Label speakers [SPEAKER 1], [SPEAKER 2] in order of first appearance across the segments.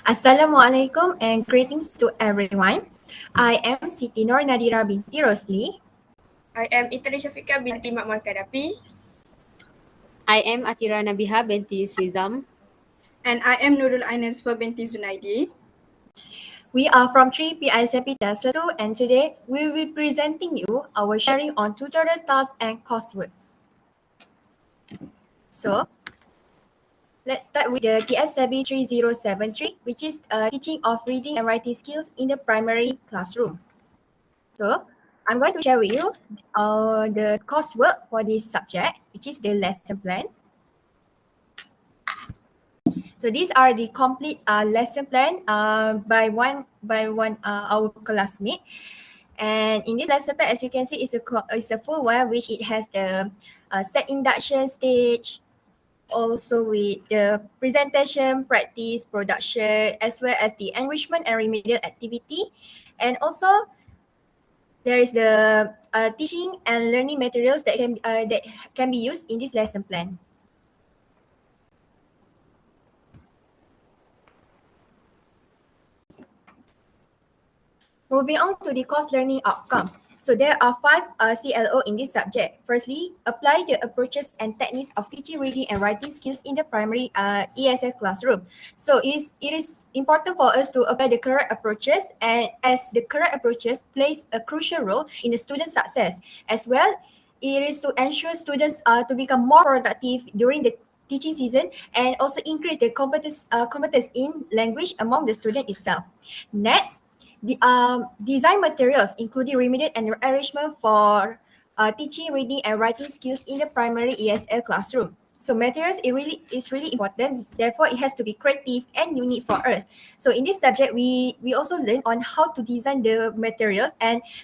[SPEAKER 1] Assalamualaikum and greetings to everyone. I am Siti Nur Nadira binti Rosli.
[SPEAKER 2] I am Itali Shafika binti Makmar Kadapi.
[SPEAKER 3] I am Atira Nabiha binti Yuswizam.
[SPEAKER 4] And I am Nurul Ainesfa binti Zunaidi.
[SPEAKER 1] We are from 3PISMP TESL2 and today we will be presenting you our sharing on tutorial tasks and courseworks. So, let's start with the TESL 3073, which is teaching of reading and writing skills in the primary classroom. So, I'm going to share with you the coursework for this subject, which is the lesson plan. So these are the complete lesson plan by one our classmate. And in this lesson plan, as you can see, it's a full one which it has the set induction stage, also with the presentation, practice, production, as well as the enrichment and remedial activity, and also there is the teaching and learning materials that can be used in this lesson plan. Moving on to the course learning outcomes. So there are 5 CLO in this subject. Firstly, apply the approaches and techniques of teaching reading and writing skills in the primary ESL classroom. So it is important for us to apply the correct approaches, and as the correct approaches plays a crucial role in the student success. As well, it is to ensure students to become more productive during the teaching season and also increase the competence in language among the student itself. Next, the design materials, including remedial and enrichment for teaching reading and writing skills in the primary ESL classroom. So materials is really important. Therefore, it has to be creative and unique for us. So in this subject, we also learn on how to design the materials.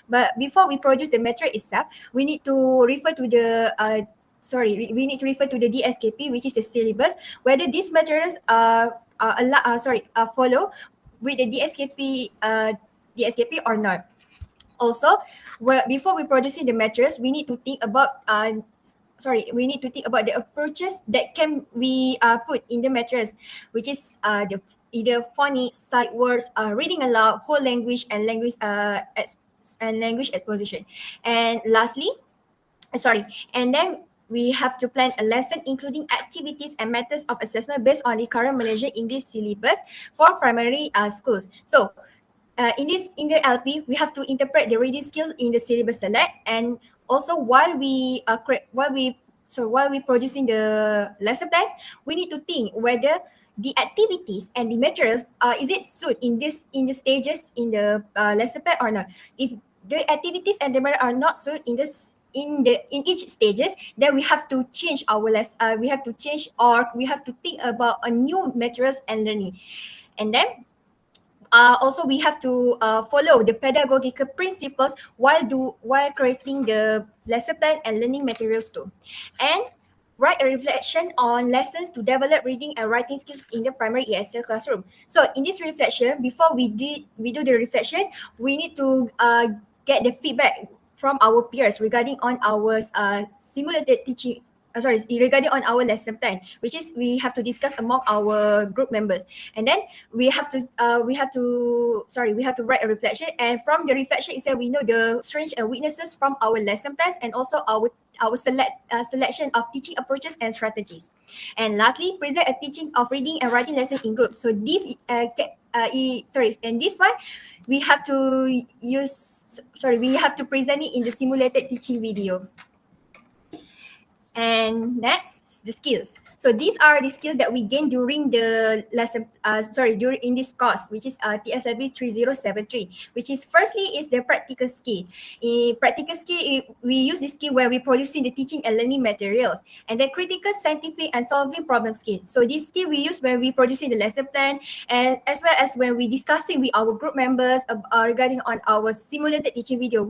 [SPEAKER 1] But before we produce the material itself, we need to refer to the we need to refer to the DSKP, which is the syllabus, whether these materials follow with the DSKP or not. Also, before we producing the materials, we need to think about the approaches that can be put in the materials, which is either phonics, sight words, reading aloud, whole language, and language exposition. And lastly, and then we have to plan a lesson including activities and methods of assessment based on the current Malaysia English syllabus for primary schools. So in the LP, we have to interpret the reading skills in the syllabus select, and also while we producing the lesson plan, we need to think whether the activities and the materials is it suit in the stages in the lesson plan or not. If the activities and the material are not suit in each stages, then we have to change we have to think about a new materials and learning. And then also we have to follow the pedagogical principles while creating the lesson plan and learning materials too. And write a reflection on lessons to develop reading and writing skills in the primary ESL classroom. So in this reflection, before we do the reflection, we need to get the feedback from our peers regarding on our simulated teaching regarding on our lesson plan, which is we have to discuss among our group members. And then we have to write a reflection, and from the reflection itself we know the strengths and weaknesses from our lesson plans, and also our selection of teaching approaches and strategies. And lastly, present a teaching of reading and writing lesson in group. So this and this one we have to present it in the simulated teaching video. And next, the skills. So these are the skills that we gain during the lesson, in this course, which is TSLB 3073, which is firstly is the practical skill. In practical skill, we use this skill where we producing the teaching and learning materials, and the critical, scientific, and solving problem skill. So this skill we use when we producing the lesson plan, and as well as when we discussing with our group members regarding on our simulated teaching video,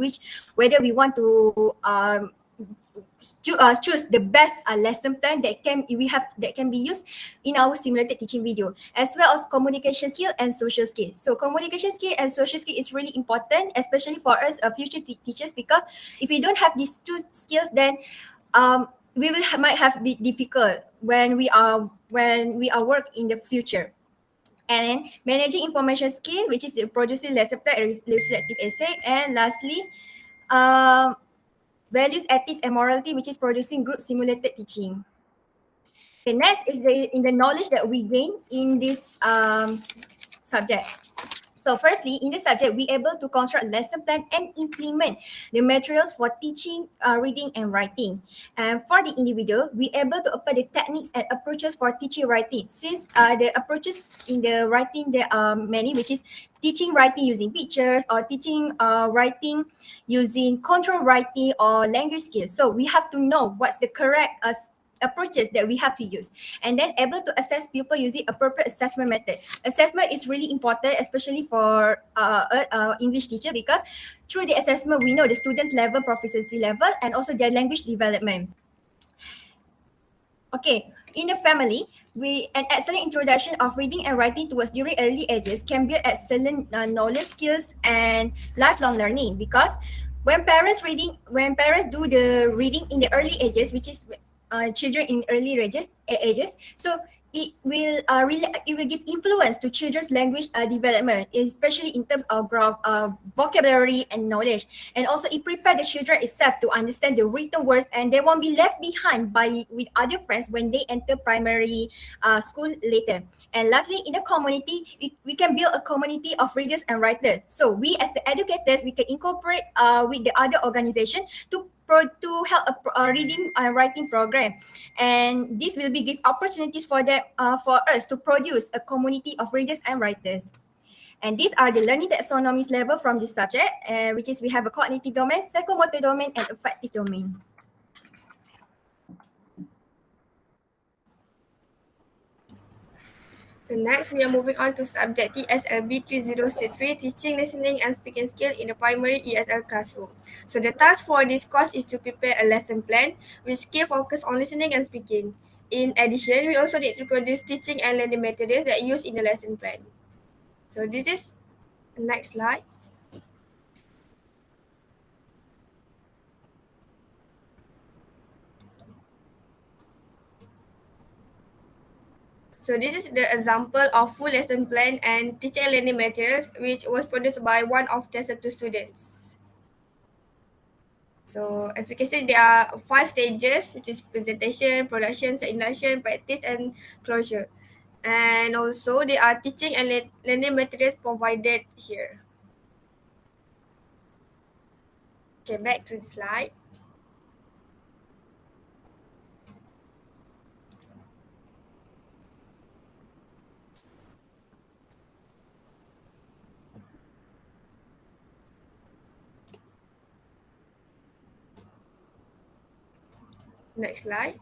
[SPEAKER 1] whether we want to choose the best lesson plan that can be used in our simulated teaching video, as well as communication skill and social skill. So communication skill and social skill is really important, especially for us future teachers, because if we don't have these two skills, then we might have be difficult when we are work in the future. And managing information skill, which is the producing lesson plan, reflective essay. And lastly, values, ethics, and morality, which is producing group simulated teaching. Okay, next is in the knowledge that we gain in this subject. So firstly, in this subject, we able to construct lesson plan and implement the materials for teaching, reading and writing. And for the individual, we able to apply the techniques and approaches for teaching writing. Since the approaches in the writing, there are many, which is teaching writing using pictures or teaching writing using control writing or language skills. So we have to know what's the correct approaches that we have to use, and then able to assess pupil using appropriate assessment method. Assessment is really important, especially for English teacher, because through the assessment we know the students level, proficiency level, and also their language development. Okay, in the family, an excellent introduction of reading and writing towards during early ages can build excellent knowledge skills and lifelong learning, because when parents do the reading in the early ages, which is children in early ages, so it will give influence to children's language development, especially in terms of vocabulary and knowledge. And also it prepare the children itself to understand the written words, and they won't be left behind with other friends when they enter primary school later. And lastly, in the community, we can build a community of readers and writers. So we as the educators, we can incorporate with the other organization to help a reading and writing program, and this will be give opportunities for us to produce a community of readers and writers. And these are the learning taxonomies level from this subject, which is we have a cognitive domain, psychomotor domain, and affective domain.
[SPEAKER 2] So next, we are moving on to subject TESLB 3063, Teaching, Listening and Speaking Skill in the Primary ESL Classroom. So the task for this course is to prepare a lesson plan with skill focus on listening and speaking. In addition, we also need to produce teaching and learning materials that are used in the lesson plan. So this is the next slide. So this is the example of full lesson plan and teaching and learning materials which was produced by one of TESL2 students. So as we can see, there are 5 stages, which is presentation, production, induction, practice, and closure. And also there are teaching and learning materials provided here. Okay, back to the slide. Next slide.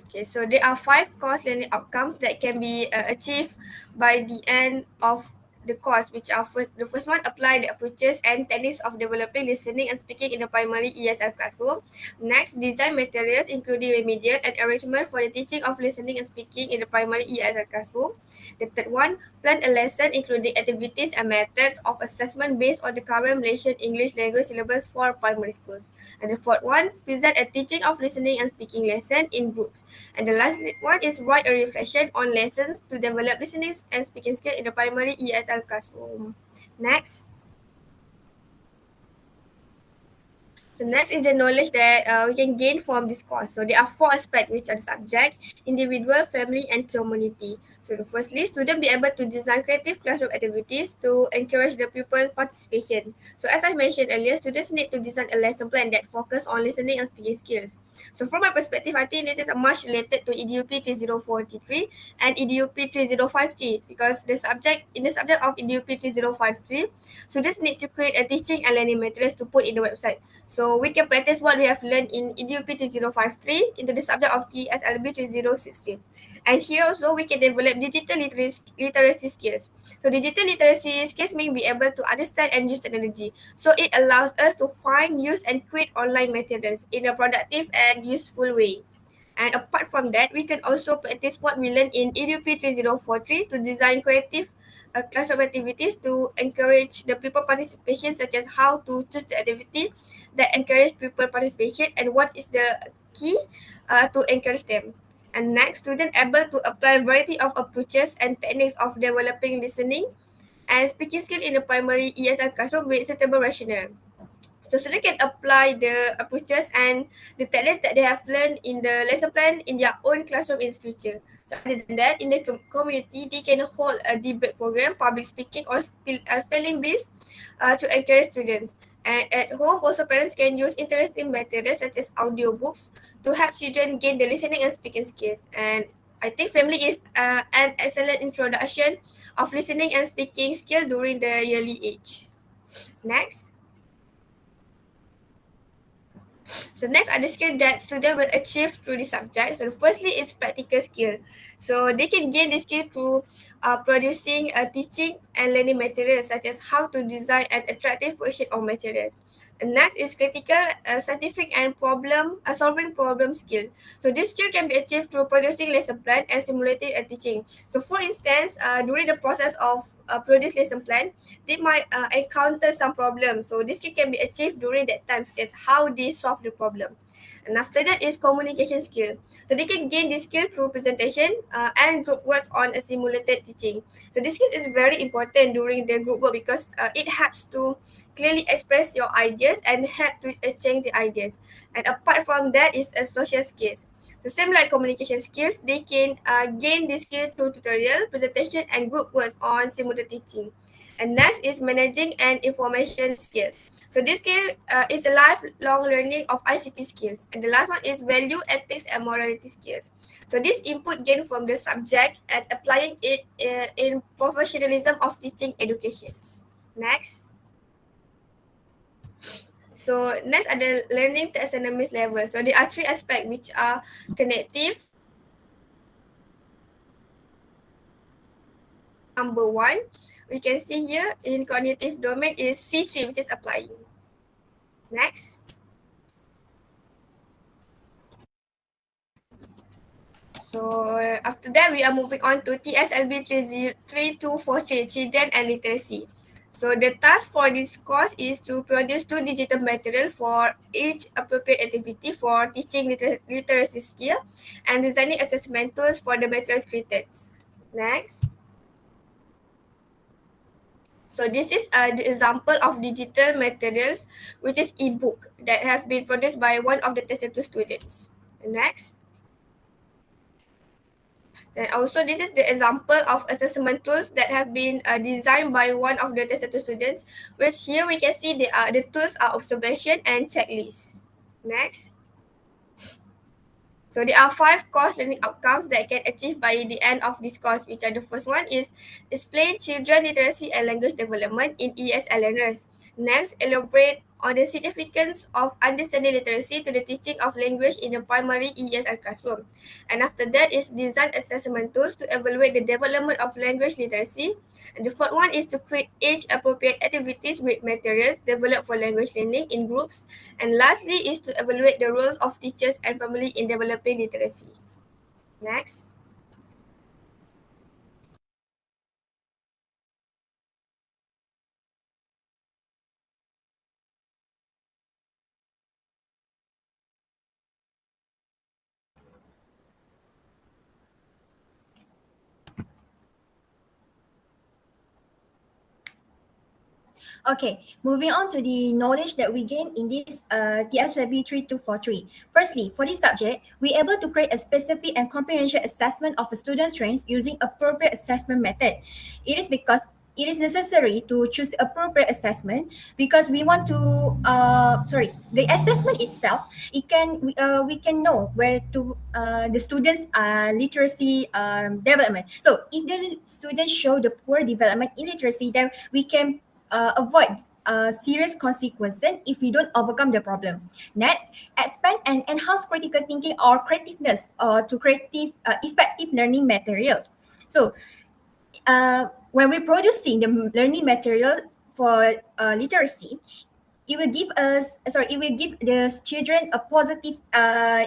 [SPEAKER 2] Okay, so there are 5 course learning outcomes that can be achieved by the end of the course, which are the first one, apply the approaches and techniques of developing listening and speaking in the primary ESL classroom. Next, design materials including remedial and arrangement for the teaching of listening and speaking in the primary ESL classroom. The third one, plan a lesson including activities and methods of assessment based on the current Malaysian English language syllabus for primary schools. And the fourth one, present a teaching of listening and speaking lesson in groups. And the last one is write a reflection on lessons to develop listening and speaking skills in the primary ESL classroom. Next. So next is the knowledge that we can gain from this course. So there are 4 aspects, which are the subject, individual, family, and community. So the firstly, students be able to design creative classroom activities to encourage the pupil participation. So as I mentioned earlier, students need to design a lesson plan that focus on listening and speaking skills. So from my perspective, I think this is much related to EDUP 3043 and EDUP 3053, because in the subject of EDUP 3053, students need to create a teaching and learning materials to put in the website. So we can practice what we have learned in EDUP 3053 into the subject of TESLB 3060. And here also we can develop digital literacy skills. So digital literacy skills mean be able to understand and use technology. So it allows us to find, use, and create online materials in a productive and useful way. And apart from that, we can also practice what we learned in EDUP 3043 to design creative classroom activities to encourage the pupil participation, such as how to choose the activity that encourage pupil participation and what is the key to encourage them. And next, student able to apply a variety of approaches and techniques of developing listening and speaking skill in the primary ESL classroom with suitable rationale. So students can apply the approaches and the techniques that they have learned in the lesson plan in their own classroom in the future. So other than that, in the community, they can hold a debate program, public speaking or spelling bees to encourage students. And at home, also parents can use interesting materials such as audiobooks to help children gain the listening and speaking skills. And I think family is an excellent introduction of listening and speaking skill during the early age. Next. So next are the skills that students will achieve through the subject. So firstly is practical skill. So they can gain this skill through producing teaching and learning materials such as how to design an attractive worksheet or materials. And next is critical scientific and solving problem skill. So this skill can be achieved through producing lesson plan and simulated teaching. So for instance, during the process of produce lesson plan, they might encounter some problems. So this skill can be achieved during that time, such as how they solve the problem. And after that is communication skill. So they can gain this skill through presentation and group work on a simulated teaching. So this skill is very important during the group work because it helps to clearly express your ideas and help to exchange the ideas. And apart from that is a social skills. So same like communication skills, they can gain this skill through tutorial, presentation, and group works on simulated teaching. And next is managing and information skills. So this skill is a lifelong learning of ICT skills. And the last one is value, ethics, and morality skills. So this input gained from the subject and applying it in professionalism of teaching education. Next. So next are the learning taxonomies level. So there are three aspects which are connective. Number one, we can see here in cognitive domain is C3, which is applying. Next. So after that, we are moving on to TSLB 3243, Children and Literacy. So the task for this course is to produce 2 digital material for each appropriate activity for teaching literacy skill and designing assessment tools for the materials created. Next. So this is the example of digital materials, which is ebook that have been produced by one of the TESL2 students. Next. And also, this is the example of assessment tools that have been designed by one of the TESL2 students, which here we can see the tools are observation and checklist. Next. So there are 5 course learning outcomes that can achieve by the end of this course, which are the first one is explain children literacy and language development in ESL learners. Next, elaborate on the significance of understanding literacy to the teaching of language in the primary ESL classroom. And after that is design assessment tools to evaluate the development of language literacy. And the fourth one is to create age-appropriate activities with materials developed for language learning in groups. And lastly is to evaluate the roles of teachers and family in developing literacy. Next.
[SPEAKER 1] Okay, moving on to the knowledge that we gain in this TSLB 3243. Firstly, for this subject, we able to create a specific and comprehensive assessment of a student's strengths using appropriate assessment method. It is because it is necessary to choose the appropriate assessment because we want to the assessment itself, we can know where to the students literacy development. So if the students show the poor development in literacy, then we can avoid serious consequences if we don't overcome the problem. Next, expand and enhance critical thinking or creativeness to creative effective learning materials. So when we're producing the learning material for literacy, it will give the children a positive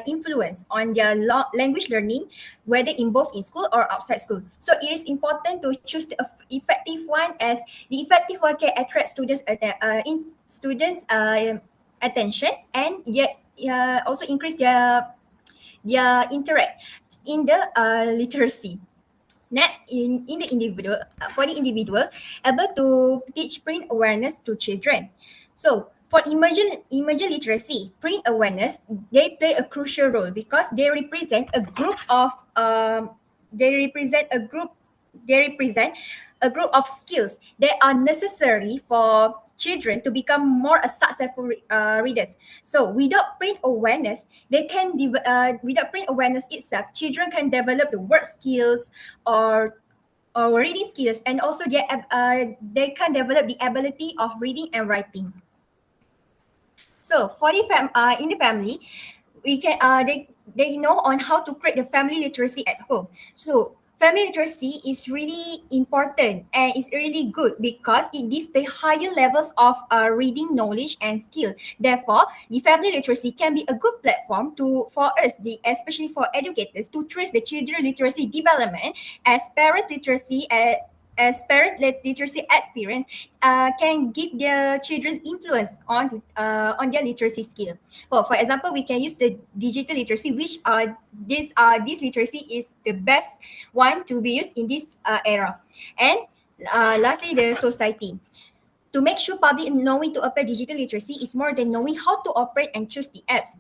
[SPEAKER 1] influence on their language learning, whether in both in school or outside school. So it is important to choose the effective one, as the effective one can attract students attention, and yet also increase their interact in the literacy. Next, in the individual, for the individual, able to teach print awareness to children. So for emergent literacy, print awareness, they play a crucial role because they represent a group of of skills that are necessary for children to become more successful readers. So without print awareness, without print awareness itself, children can develop the word skills or reading skills, and also they can develop the ability of reading and writing. So for in the family, we can they know on how to create the family literacy at home. So family literacy is really important and it's really good because it displays higher levels of reading knowledge and skill. Therefore, the family literacy can be a good platform for us, especially for educators, to trace the children literacy development as parents literacy. As parents literacy experience can give their children's influence on their literacy skill. Well, for example, we can use the digital literacy, which this literacy is the best one to be used in this era. And lastly, the society. To make sure public knowing to apply digital literacy is more than knowing how to operate and choose the apps.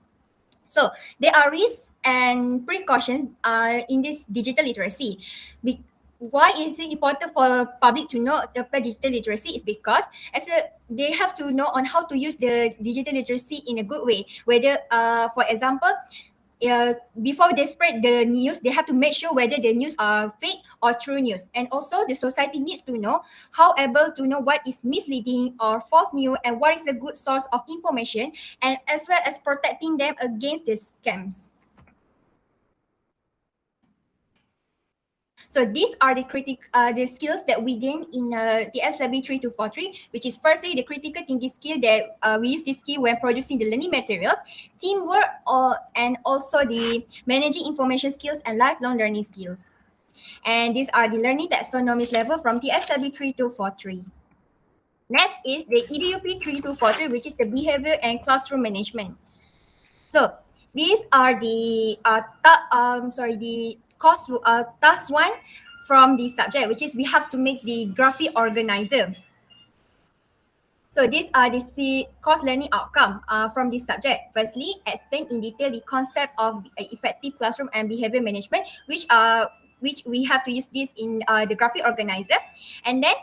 [SPEAKER 1] So there are risks and precautions in this digital literacy. Why is it important for public to know the digital literacy is because they have to know on how to use the digital literacy in a good way. Whether, for example, before they spread the news, they have to make sure whether the news are fake or true news. And also the society needs to know how able to know what is misleading or false news and what is a good source of information, and as well as protecting them against the scams. So these are the skills that we gain in the TESL2 which is firstly the critical thinking skill that we use this skill when producing the learning materials, teamwork, and also the managing information skills and lifelong learning skills. And these are the learning taxonomies level from TESL2 Next is the EDUP 3243, which is the behavior and classroom management. So these are the task one from the subject, which is we have to make the graphic organizer. So these are the course learning outcome from this subject. Firstly, explain in detail the concept of effective classroom and behavior management, which we have to use this in the graphic organizer. And then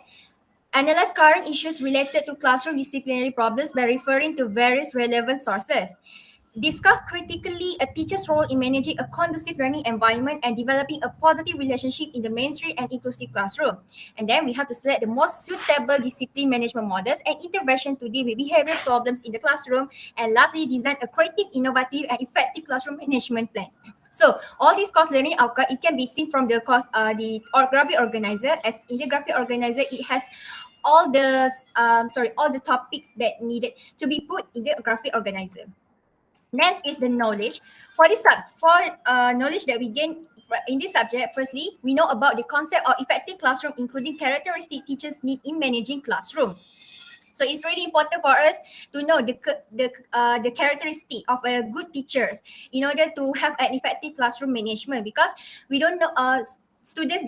[SPEAKER 1] analyze current issues related to classroom disciplinary problems by referring to various relevant sources. Discuss critically a teacher's role in managing a conducive learning environment and developing a positive relationship in the mainstream and inclusive classroom. And then we have to select the most suitable discipline management models and intervention to deal with behavioral problems in the classroom. And lastly, design a creative, innovative, and effective classroom management plan. So all these course learning outcome, it can be seen from the graphic organizer. As in the graphic organizer, it has all the topics that needed to be put in the graphic organizer. Next is the knowledge. For knowledge that we gain in this subject, firstly, we know about the concept of effective classroom, including characteristic teachers need in managing classroom. So it's really important for us to know the characteristic of a good teachers in order to have an effective classroom management, because we don't know students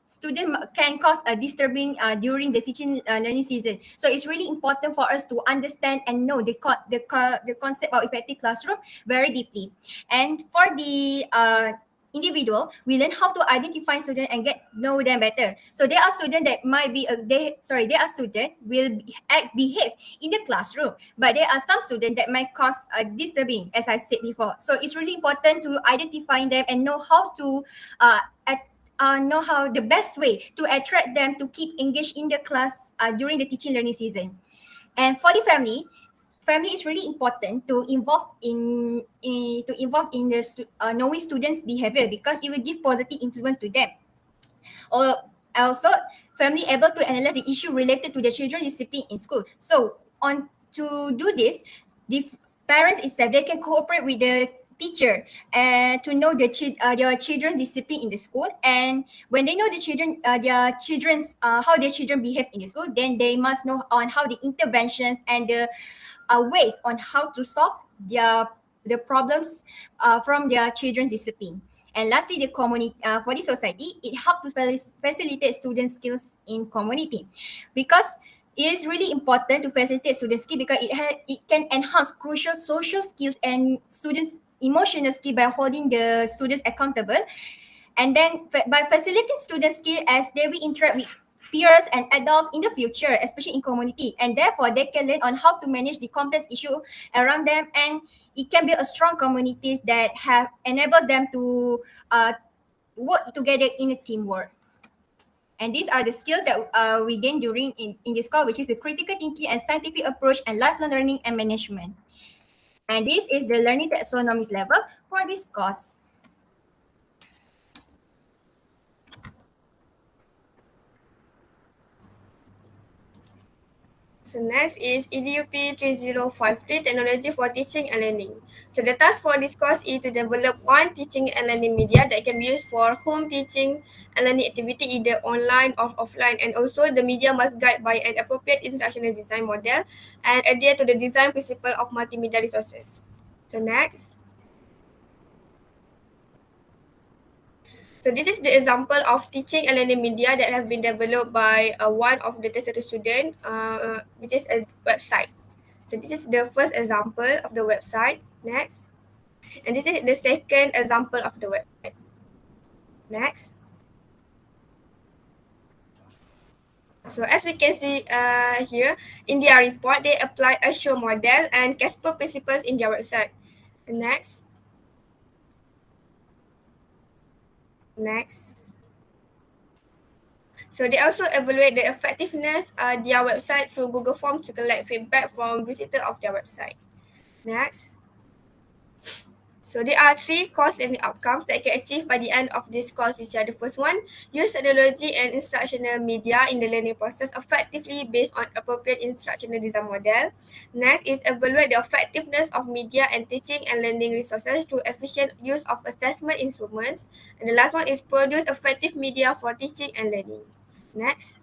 [SPEAKER 1] student can cause a disturbing during the teaching learning season. So it's really important for us to understand and know the concept of effective classroom very deeply. And for the individual, we learn how to identify students and get know them better. So there are students that might be there are students will behave in the classroom, but there are some students that might cause disturbing, as I said before. So it's really important to identify them and know how to know how the best way to attract them to keep engaged in the class during the teaching learning season. And for the family is really important to involve in the knowing students' behavior, because it will give positive influence to them. Or also, family able to analyze the issue related to the children's discipline in school. So to do this, the parents itself, they can cooperate with the teacher to know their children's discipline in the school. And when they know their children's how their children behave in the school, then they must know on how the interventions and the ways on how to solve their the problems from their children's discipline. And lastly, the community for the society, it helps to facilitate student skills in community, because it is really important to facilitate student skill, because it can enhance crucial social skills and students' emotional skill by holding the students accountable, and then by facilitating student skill as they will interact with peers and adults in the future, especially in community, and therefore they can learn on how to manage the complex issue around them, and it can build a strong communities that have enables them to work together in a teamwork. And these are the skills that we gain during in this course, which is the critical thinking and scientific approach and lifelong learning and management. And this is the learning taxonomies level for this course.
[SPEAKER 2] So next is EDUP 3053, Technology for Teaching and Learning. So the task for this course is to develop one teaching and learning media that can be used for home teaching and learning activity either online or offline, and also the media must guide by an appropriate instructional design model and adhere to the design principle of multimedia resources. So next. So this is the example of teaching and learning media that have been developed by one of the TESL2 student, which is a website. So this is the first example of the website. Next. And this is the second example of the website. Next. So as we can see here, in their report, they applied a show model and Casper principles in their website. Next. Next. So they also evaluate the effectiveness of their website through Google Forms to collect feedback from visitors of their website. Next. So there are 3 course learning outcomes that you can achieve by the end of this course, which are the first one, use technology and instructional media in the learning process effectively based on appropriate instructional design model. Next is evaluate the effectiveness of media and teaching and learning resources through efficient use of assessment instruments. And the last one is produce effective media for teaching and learning. Next.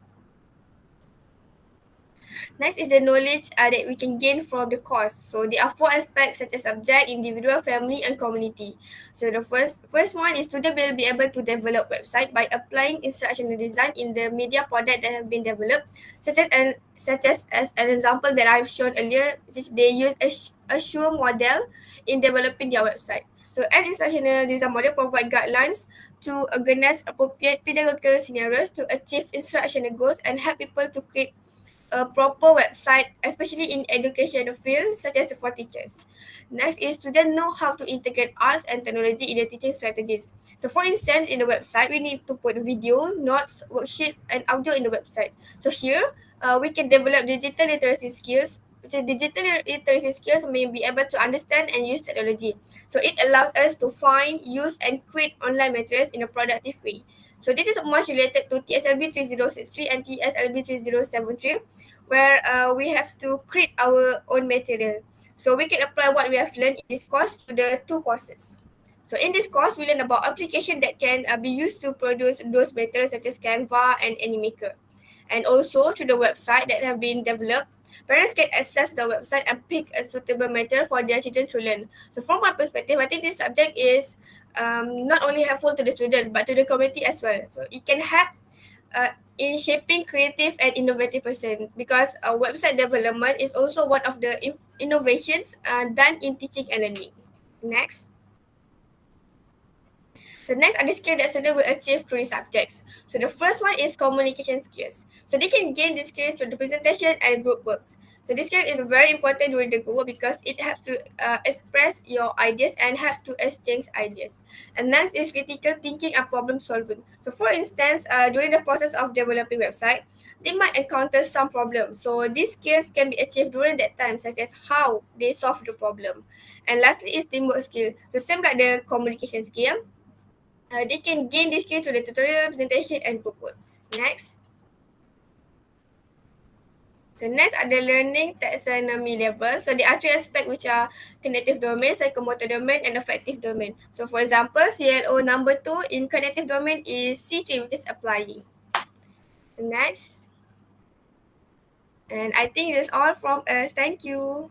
[SPEAKER 2] Next is the knowledge that we can gain from the course. So there are 4 aspects such as subject, individual, family, and community. So the first one is student will be able to develop website by applying instructional design in the media product that have been developed, such as an example that I've shown earlier, which is they use a show model in developing their website. So an instructional design model provide guidelines to organize appropriate pedagogical scenarios to achieve instructional goals and help people to create a proper website, especially in educational field such as for teachers. Next is students know how to integrate arts and technology in their teaching strategies. So for instance, in the website, we need to put video, notes, worksheet, and audio in the website. So here, we can develop digital literacy skills, which is digital literacy skills may be able to understand and use technology. So it allows us to find, use, and create online materials in a productive way. So this is much related to TSLB 3063 and TSLB 3073, where we have to create our own material. So we can apply what we have learned in this course to the 2 courses. So in this course, we learn about application that can be used to produce those materials such as Canva and Animaker. And also through the website that have been developed, parents can access the website and pick a suitable material for their children to learn. So from my perspective, I think this subject is not only helpful to the student but to the community as well. So it can help in shaping creative and innovative person, because website development is also one of the innovations done in teaching and learning. Next. The next are the skills that students will achieve through these subjects. So the first one is communication skills. So they can gain this skill through the presentation and group works. So this skill is very important during the group work because it helps to express your ideas and help to exchange ideas. And next is critical thinking and problem solving. So for instance, during the process of developing website, they might encounter some problems. So these skills can be achieved during that time, such as how they solve the problem. And lastly is teamwork skill. So same like the communication skill, they can gain this skill through the tutorial, presentation, and group works. Next. So next are the learning taxonomy level. So there are 3 aspects which are cognitive domain, psychomotor domain, and affective domain. So for example, CLO number 2 in cognitive domain is C3, which is applying. Next. And I think that's all from us. Thank you.